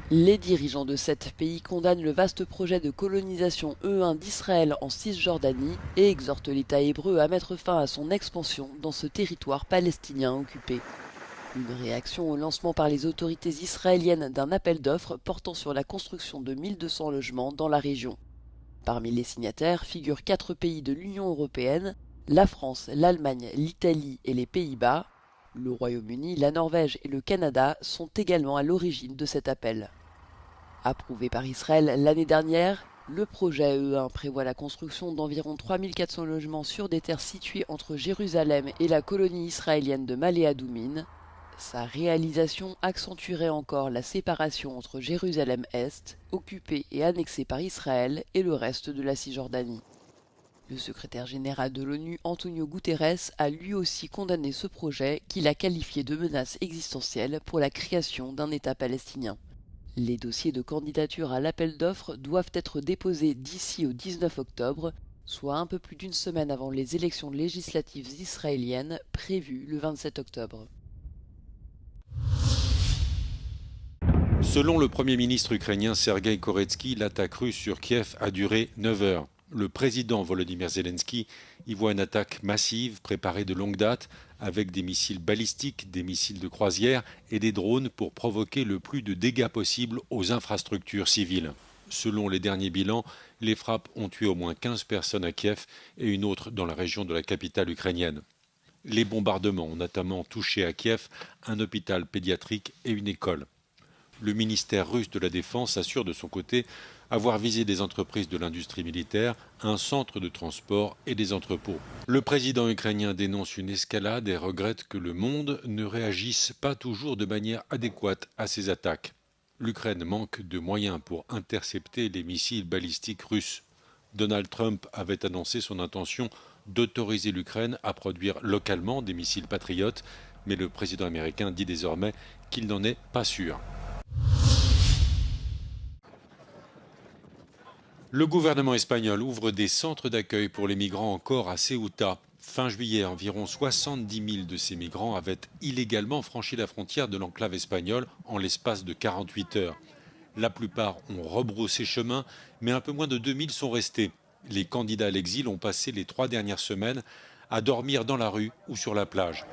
Les dirigeants de 7 pays condamnent le vaste projet de colonisation E1 d'Israël en Cisjordanie et exhortent l'État hébreu à mettre fin à son expansion dans ce territoire palestinien occupé. Une réaction au lancement par les autorités israéliennes d'un appel d'offres portant sur la construction de 1200 logements dans la région. Parmi les signataires figurent 4 pays de l'Union européenne, la France, l'Allemagne, l'Italie et les Pays-Bas. Le Royaume-Uni, la Norvège et le Canada sont également à l'origine de cet appel. Approuvé par Israël l'année dernière, le projet E1 prévoit la construction d'environ 3400 logements sur des terres situées entre Jérusalem et la colonie israélienne de Malé-Adoumin. Sa réalisation accentuerait encore la séparation entre Jérusalem-Est, occupée et annexée par Israël, et le reste de la Cisjordanie. Le secrétaire général de l'ONU, Antonio Guterres, a lui aussi condamné ce projet qu'il a qualifié de menace existentielle pour la création d'un État palestinien. Les dossiers de candidature à l'appel d'offres doivent être déposés d'ici au 19 octobre, soit un peu plus d'une semaine avant les élections législatives israéliennes prévues le 27 octobre. Selon le Premier ministre ukrainien Sergueï Koretsky, l'attaque russe sur Kiev a duré 9 heures. Le président Volodymyr Zelensky y voit une attaque massive préparée de longue date avec des missiles balistiques, des missiles de croisière et des drones pour provoquer le plus de dégâts possible aux infrastructures civiles. Selon les derniers bilans, les frappes ont tué au moins 15 personnes à Kiev et une autre dans la région de la capitale ukrainienne. Les bombardements ont notamment touché à Kiev un hôpital pédiatrique et une école. Le ministère russe de la Défense assure de son côté avoir visé des entreprises de l'industrie militaire, un centre de transport et des entrepôts. Le président ukrainien dénonce une escalade et regrette que le monde ne réagisse pas toujours de manière adéquate à ces attaques. L'Ukraine manque de moyens pour intercepter les missiles balistiques russes. Donald Trump avait annoncé son intention d'autoriser l'Ukraine à produire localement des missiles patriotes, mais le président américain dit désormais qu'il n'en est pas sûr. Le gouvernement espagnol ouvre des centres d'accueil pour les migrants encore à Ceuta. Fin juillet, environ 70 000 de ces migrants avaient illégalement franchi la frontière de l'enclave espagnole en l'espace de 48 heures. La plupart ont rebroussé chemin, mais un peu moins de 2000 sont restés. Les candidats à l'exil ont passé les 3 dernières semaines à dormir dans la rue ou sur la plage.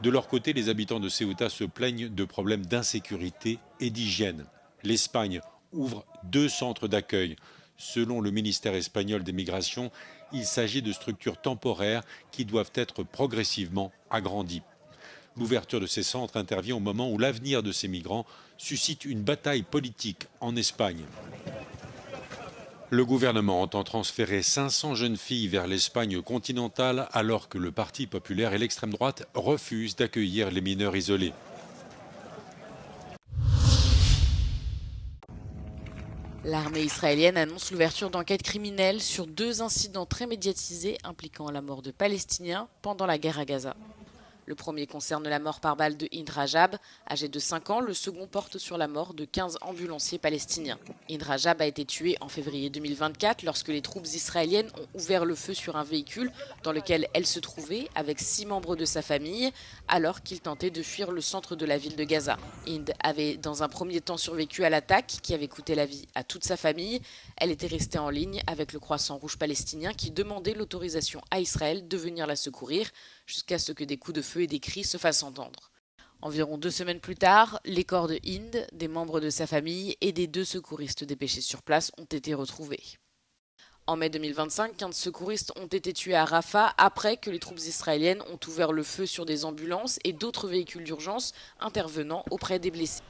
De leur côté, les habitants de Ceuta se plaignent de problèmes d'insécurité et d'hygiène. L'Espagne ouvre 2 centres d'accueil. Selon le ministère espagnol des Migrations, il s'agit de structures temporaires qui doivent être progressivement agrandies. L'ouverture de ces centres intervient au moment où l'avenir de ces migrants suscite une bataille politique en Espagne. Le gouvernement entend transférer 500 jeunes filles vers l'Espagne continentale alors que le Parti populaire et l'extrême droite refusent d'accueillir les mineurs isolés. L'armée israélienne annonce l'ouverture d'enquêtes criminelles sur 2 incidents très médiatisés impliquant la mort de Palestiniens pendant la guerre à Gaza. Le premier concerne la mort par balle de Hind Rajab, âgé de 5 ans. Le second porte sur la mort de 15 ambulanciers palestiniens. Hind Rajab a été tué en février 2024 lorsque les troupes israéliennes ont ouvert le feu sur un véhicule dans lequel elle se trouvait avec 6 membres de sa famille alors qu'il tentait de fuir le centre de la ville de Gaza. Hind avait dans un premier temps survécu à l'attaque qui avait coûté la vie à toute sa famille. Elle était restée en ligne avec le Croissant Rouge palestinien qui demandait l'autorisation à Israël de venir la secourir jusqu'à ce que des coups de feu et des cris se fassent entendre. Environ 2 semaines plus tard, les corps de Hind, des membres de sa famille et des 2 secouristes dépêchés sur place ont été retrouvés. En mai 2025, 15 secouristes ont été tués à Rafah après que les troupes israéliennes ont ouvert le feu sur des ambulances et d'autres véhicules d'urgence intervenant auprès des blessés.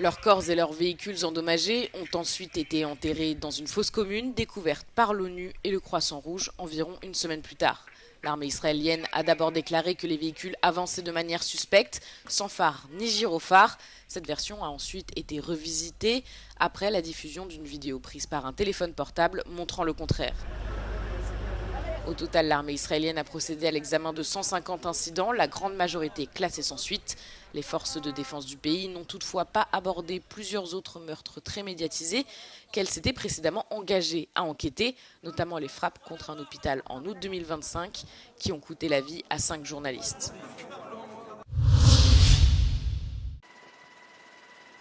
Leurs corps et leurs véhicules endommagés ont ensuite été enterrés dans une fosse commune découverte par l'ONU et le Croissant Rouge environ 1 semaine plus tard. L'armée israélienne a d'abord déclaré que les véhicules avançaient de manière suspecte, sans phare ni gyrophare. Cette version a ensuite été revisitée après la diffusion d'une vidéo prise par un téléphone portable montrant le contraire. Au total, l'armée israélienne a procédé à l'examen de 150 incidents, la grande majorité classée sans suite. Les forces de défense du pays n'ont toutefois pas abordé plusieurs autres meurtres très médiatisés qu'elles s'étaient précédemment engagées à enquêter, notamment les frappes contre un hôpital en août 2025 qui ont coûté la vie à 5 journalistes.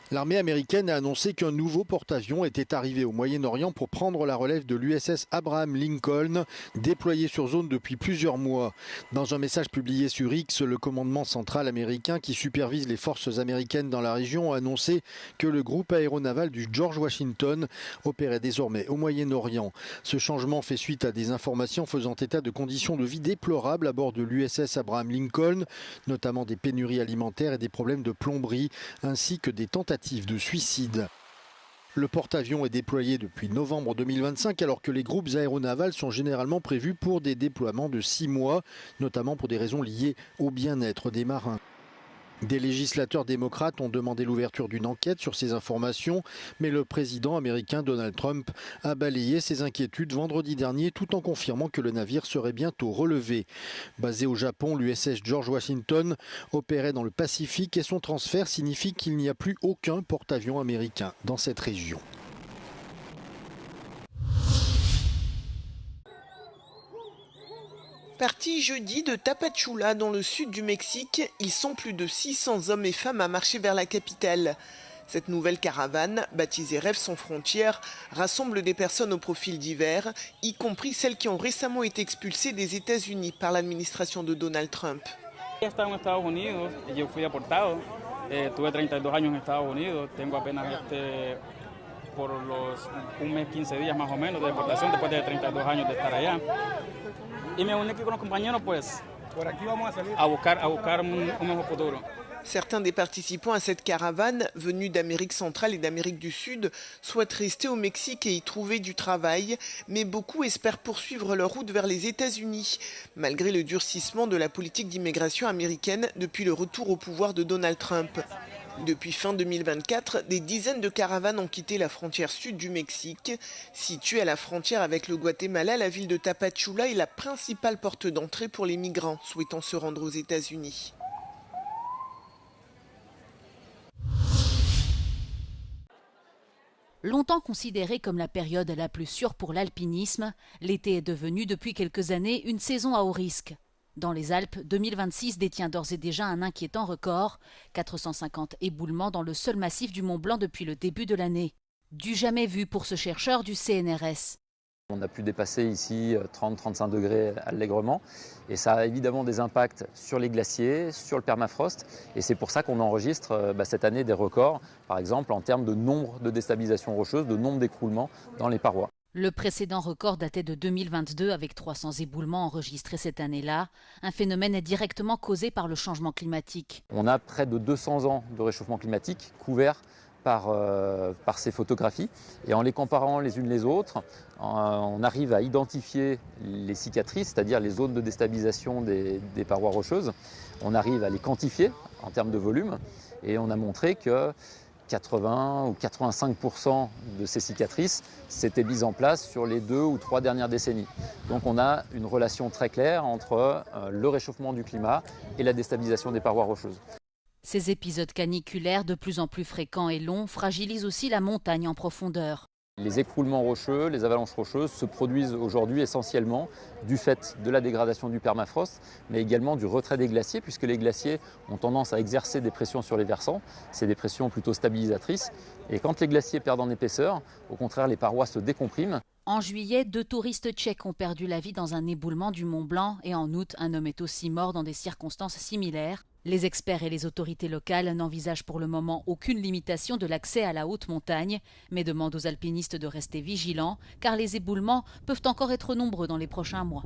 L'armée américaine a annoncé qu'un nouveau porte-avions était arrivé au Moyen-Orient pour prendre la relève de l'USS Abraham Lincoln, déployé sur zone depuis plusieurs mois. Dans un message publié sur X, le commandement central américain qui supervise les forces américaines dans la région a annoncé que le groupe aéronaval du George Washington opérait désormais au Moyen-Orient. Ce changement fait suite à des informations faisant état de conditions de vie déplorables à bord de l'USS Abraham Lincoln, notamment des pénuries alimentaires et des problèmes de plomberie, ainsi que des tentatives de suicide. Le porte-avions est déployé depuis novembre 2025 alors que les groupes aéronavals sont généralement prévus pour des déploiements de 6 mois, notamment pour des raisons liées au bien-être des marins. Des législateurs démocrates ont demandé l'ouverture d'une enquête sur ces informations, mais le président américain Donald Trump a balayé ces inquiétudes vendredi dernier tout en confirmant que le navire serait bientôt relevé. Basé au Japon, l'USS George Washington opérait dans le Pacifique et son transfert signifie qu'il n'y a plus aucun porte-avions américain dans cette région. Partis jeudi de Tapachula dans le sud du Mexique, ils sont plus de 600 hommes et femmes à marcher vers la capitale. Cette nouvelle caravane, baptisée Rêves sans frontières, rassemble des personnes au profil divers, y compris celles qui ont récemment été expulsées des États-Unis par l'administration de Donald Trump. He estado en Estados Unidos y yo fui deportado. Tuve 32 años en Estados Unidos. Tengo apenas por los un mes 15 días más o menos de deportación después de 32 años de estar allá. Y me uní aquí con los compañeros pues a buscar un mejor futuro. Certains des participants à cette caravane, venus d'Amérique centrale et d'Amérique du Sud, souhaitent rester au Mexique et y trouver du travail, mais beaucoup espèrent poursuivre leur route vers les États-Unis, malgré le durcissement de la politique d'immigration américaine depuis le retour au pouvoir de Donald Trump. Depuis fin 2024, des dizaines de caravanes ont quitté la frontière sud du Mexique. Située à la frontière avec le Guatemala, la ville de Tapachula est la principale porte d'entrée pour les migrants souhaitant se rendre aux États-Unis. Longtemps considérée comme la période la plus sûre pour l'alpinisme, l'été est devenu depuis quelques années une saison à haut risque. Dans les Alpes, 2026 détient d'ores et déjà un inquiétant record, 450 éboulements dans le seul massif du Mont Blanc depuis le début de l'année. Du jamais vu pour ce chercheur du CNRS. On a pu dépasser ici 30-35 degrés allègrement et ça a évidemment des impacts sur les glaciers, sur le permafrost et c'est pour ça qu'on enregistre cette année des records, par exemple en termes de nombre de déstabilisations rocheuses, de nombre d'écroulements dans les parois. Le précédent record datait de 2022 avec 300 éboulements enregistrés cette année-là. Un phénomène est directement causé par le changement climatique. On a près de 200 ans de réchauffement climatique couverts par ces photographies et en les comparant les unes les autres, on arrive à identifier les cicatrices, c'est-à-dire les zones de déstabilisation des parois rocheuses. On arrive à les quantifier en termes de volume et on a montré que 80 ou 85% de ces cicatrices s'étaient mises en place sur les 2 ou 3 dernières décennies. Donc on a une relation très claire entre le réchauffement du climat et la déstabilisation des parois rocheuses. Ces épisodes caniculaires de plus en plus fréquents et longs fragilisent aussi la montagne en profondeur. Les écroulements rocheux, les avalanches rocheuses se produisent aujourd'hui essentiellement du fait de la dégradation du permafrost, mais également du retrait des glaciers, puisque les glaciers ont tendance à exercer des pressions sur les versants. C'est des pressions plutôt stabilisatrices. Et quand les glaciers perdent en épaisseur, au contraire, les parois se décompriment. En juillet, 2 touristes tchèques ont perdu la vie dans un éboulement du Mont Blanc et en août, un homme est aussi mort dans des circonstances similaires. Les experts et les autorités locales n'envisagent pour le moment aucune limitation de l'accès à la haute montagne, mais demandent aux alpinistes de rester vigilants car les éboulements peuvent encore être nombreux dans les prochains mois.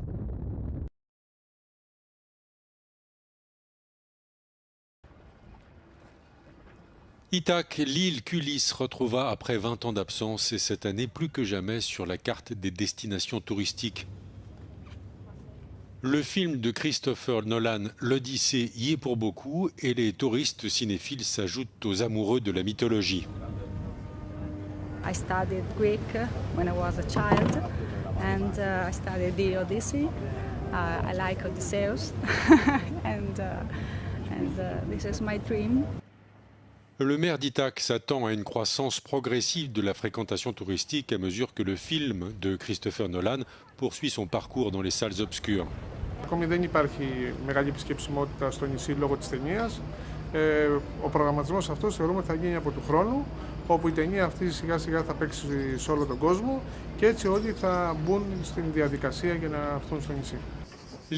Ithaque, l'île qu'Ulysse retrouva après 20 ans d'absence et cette année plus que jamais sur la carte des destinations touristiques. Le film de Christopher Nolan, l'Odyssée, y est pour beaucoup et les touristes cinéphiles s'ajoutent aux amoureux de la mythologie. I studied Greek when I was a child and I studied the Odyssey. I like Odysseus and this is my dream. Le maire d'Ithaque s'attend à une croissance progressive de la fréquentation touristique à mesure que le film de Christopher Nolan poursuit son parcours dans les salles obscures. Ακόμη δεν υπάρχει μεγάλη επισκεψιμότητα στο νησί λόγω της ταινίας. Ο προγραμματισμός αυτός θεωρούμε ότι θα γίνει από του χρόνου, όπου η ταινία αυτή σιγά σιγά θα παίξει σε όλο τον κόσμο και έτσι όλοι θα μπουν στην διαδικασία για να έρθουν στο νησί.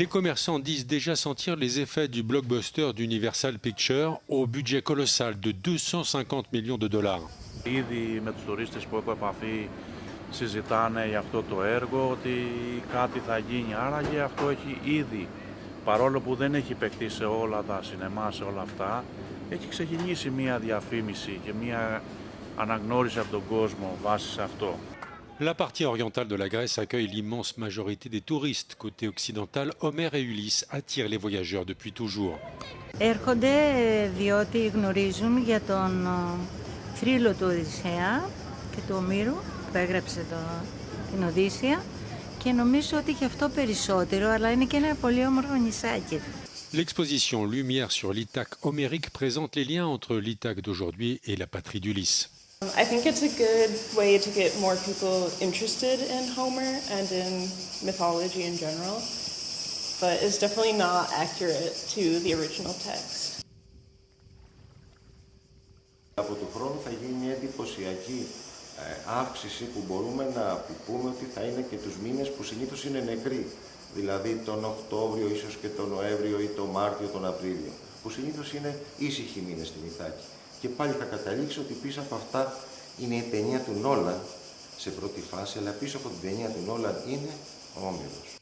Les commerçants disent déjà sentir les effets du blockbuster d'Universal Pictures au budget colossal de 250 millions de dollars. Ήδη με τους τουρίστες που έχω επαφή συζητάνε για αυτό το έργο ότι κάτι θα γίνει. Άραγε αυτό έχει ήδη, παρόλο που δεν έχει παιχτεί σε όλα τα σινεμά, σε όλα αυτά, έχει ξεκινήσει μια διαφήμιση και μια αναγνώριση από τον κόσμο βάσει σε αυτό. La partie orientale de la Grèce accueille l'immense majorité des touristes. Côté occidental, Homer et Ulysse attirent les voyageurs depuis toujours. Έρχονται διότι γνωρίζουν για τον θρύλο του Οδυσσέα και του Ομήρου που έγραψε την Οδύσσεια και νομίζω ότι και αυτό περισσότερο, αλλά είναι και ένα πολύ όμορφο νησάκι. L'exposition Lumière sur l'Ithaque homérique présente les liens entre l'Ithaque d'aujourd'hui et la patrie d'Ulysse. I think it's a good way to get more people interested in Homer and in mythology in general, but it's definitely not accurate to the original text. Από του χρόνου θα γίνει μια εντυπωσιακή αύξηση που μπορούμε να πούμε ότι θα είναι και τους μήνες που συνήθως είναι νεκροί. Δηλαδή τον Οκτώβριο, ίσως και τον Νοέμβριο ή τον Μάρτιο, τον Απρίλιο, που συνήθως είναι ήσυχοι μήνες στην Ιθάκη. Και πάλι θα καταλήξω ότι πίσω από αυτά είναι η ταινία του Νόλαν σε πρώτη φάση, αλλά πίσω από την ταινία του Νόλαν είναι ο Όμηρος.